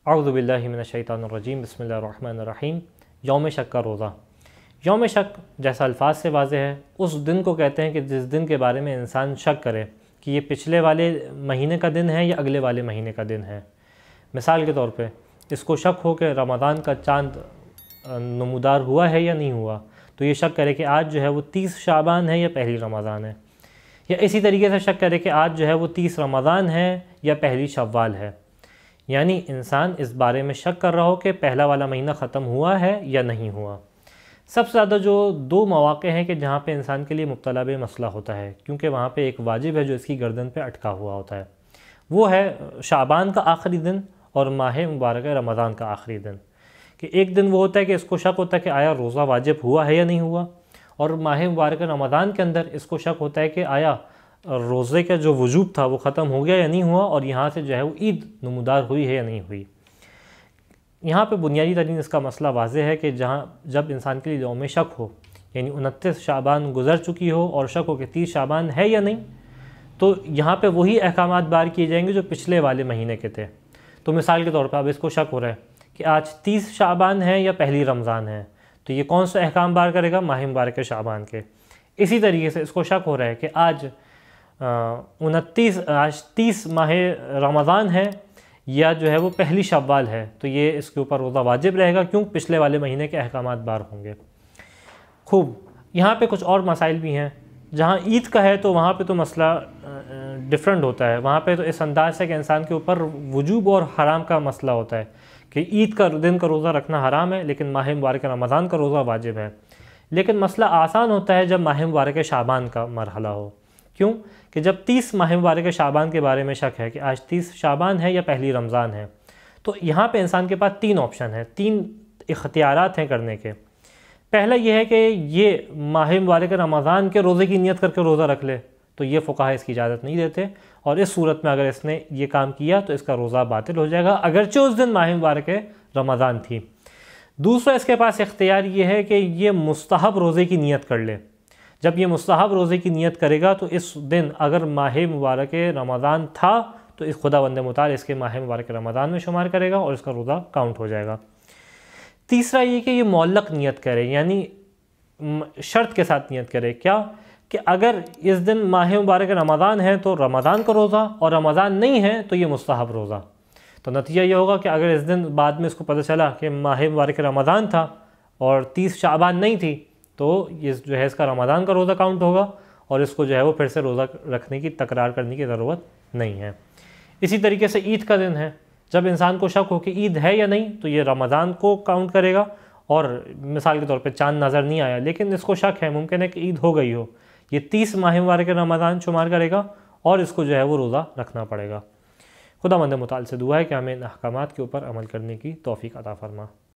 اعوذ باللہ من الشیطان الرجیم، بسم اللہ الرحمن الرحیم۔ یوم شک کا روزہ۔ یوم شک جیسا الفاظ سے واضح ہے، اس دن کو کہتے ہیں کہ جس دن کے بارے میں انسان شک کرے کہ یہ پچھلے والے مہینے کا دن ہے یا اگلے والے مہینے کا دن ہے۔ مثال کے طور پہ اس کو شک ہو کہ رمضان کا چاند نمودار ہوا ہے یا نہیں ہوا، تو یہ شک کرے کہ آج جو ہے وہ 30 شعبان ہے یا پہلی رمضان ہے، یا اسی طریقے سے شک کرے کہ آج جو ہے وہ 30 رمضان ہے یا پہلی شوال ہے۔ یعنی انسان اس بارے میں شک کر رہا ہو کہ پہلا والا مہینہ ختم ہوا ہے یا نہیں ہوا۔ سب سے زیادہ جو دو مواقع ہیں کہ جہاں پہ انسان کے لیے مبتلا بے مسئلہ ہوتا ہے، کیونکہ وہاں پہ ایک واجب ہے جو اس کی گردن پہ اٹکا ہوا ہوتا ہے، وہ ہے شعبان کا آخری دن اور ماہ مبارک رمضان کا آخری دن۔ کہ ایک دن وہ ہوتا ہے کہ اس کو شک ہوتا ہے کہ آیا روزہ واجب ہوا ہے یا نہیں ہوا، اور ماہ مبارک رمضان کے اندر اس کو شک ہوتا ہے کہ آیا روزے کا جو وجوب تھا وہ ختم ہو گیا یا نہیں ہوا، اور یہاں سے جو ہے وہ عید نمودار ہوئی ہے یا نہیں ہوئی۔ یہاں پہ بنیادی ترین اس کا مسئلہ واضح ہے کہ جب انسان کے لیے یوم شک ہو، یعنی 29 شعبان گزر چکی ہو اور شک ہو کہ 30 شعبان ہے یا نہیں، تو یہاں پہ وہی احکامات بار کیے جائیں گے جو پچھلے والے مہینے کے تھے۔ تو مثال کے طور پر اب اس کو شک ہو رہا ہے کہ آج 30 شعبان ہے یا پہلی رمضان ہے، تو یہ کون سا احکام بار کرے گا؟ ماہ مبارک شعبان کے۔ اسی طریقے سے اس کو شک ہو رہا ہے کہ آج 30 ماہ رمضان ہے یا جو ہے وہ پہلی شوال ہے، تو یہ اس کے اوپر روزہ واجب رہے گا، کیوں؟ پچھلے والے مہینے کے احکامات بار ہوں گے۔ خوب، یہاں پہ کچھ اور مسائل بھی ہیں۔ جہاں عید کا ہے تو وہاں پہ تو مسئلہ ڈیفرنٹ ہوتا ہے، وہاں پہ تو اس انداز سے کہ انسان کے اوپر وجوب اور حرام کا مسئلہ ہوتا ہے کہ عید کا دن کا روزہ رکھنا حرام ہے لیکن ماہ مبارک رمضان کا روزہ واجب ہے۔ لیکن مسئلہ آسان ہوتا ہے جب ماہ مبارک شعبان کا مرحلہ ہو۔ کیوں؟ کہ جب 30 ماہ مبارک شعبان کے بارے میں شک ہے کہ آج 30 شعبان ہے یا پہلی رمضان ہے، تو یہاں پہ انسان کے پاس 3 آپشن ہیں، 3 اختیارات ہیں کرنے کے۔ پہلا یہ ہے کہ یہ ماہ مبارک رمضان کے روزے کی نیت کر کے روزہ رکھ لے، تو یہ فقہا اس کی اجازت نہیں دیتے، اور اس صورت میں اگر اس نے یہ کام کیا تو اس کا روزہ باطل ہو جائے گا، اگرچہ اس دن ماہ مبارک رمضان تھی۔ دوسرا اس کے پاس اختیار یہ ہے کہ یہ مستحب روزے کی نیت کر لے۔ جب یہ مستحب روزے کی نیت کرے گا تو اس دن اگر ماہ مبارک رمضان تھا تو اس خداوند متعال اس کے ماہ مبارک رمضان میں شمار کرے گا اور اس کا روزہ کاؤنٹ ہو جائے گا۔ تیسرا یہ کہ یہ معلق نیت کرے، یعنی شرط کے ساتھ نیت کرے۔ کیا؟ کہ اگر اس دن ماہ مبارک رمضان ہے تو رمضان کا روزہ، اور رمضان نہیں ہے تو یہ مستحب روزہ۔ تو نتیجہ یہ ہوگا کہ اگر اس دن بعد میں اس کو پتہ چلا کہ ماہ مبارک رمضان تھا اور 30 شعبان نہیں تھی، تو یہ جو ہے اس کا رمضان کا روزہ کاؤنٹ ہوگا، اور اس کو جو ہے وہ پھر سے روزہ رکھنے کی تکرار کرنے کی ضرورت نہیں ہے۔ اسی طریقے سے عید کا دن ہے، جب انسان کو شک ہو کہ عید ہے یا نہیں تو یہ رمضان کو کاؤنٹ کرے گا، اور مثال کے طور پہ چاند نظر نہیں آیا لیکن اس کو شک ہے، ممکن ہے کہ عید ہو گئی ہو، یہ 30 ماہ مبارک رمضان شمار کرے گا اور اس کو جو ہے وہ روزہ رکھنا پڑے گا۔ خداوند متعال سے دعا ہے کہ ہمیں ان احکامات کے اوپر عمل کرنے کی توفیق عطا فرما۔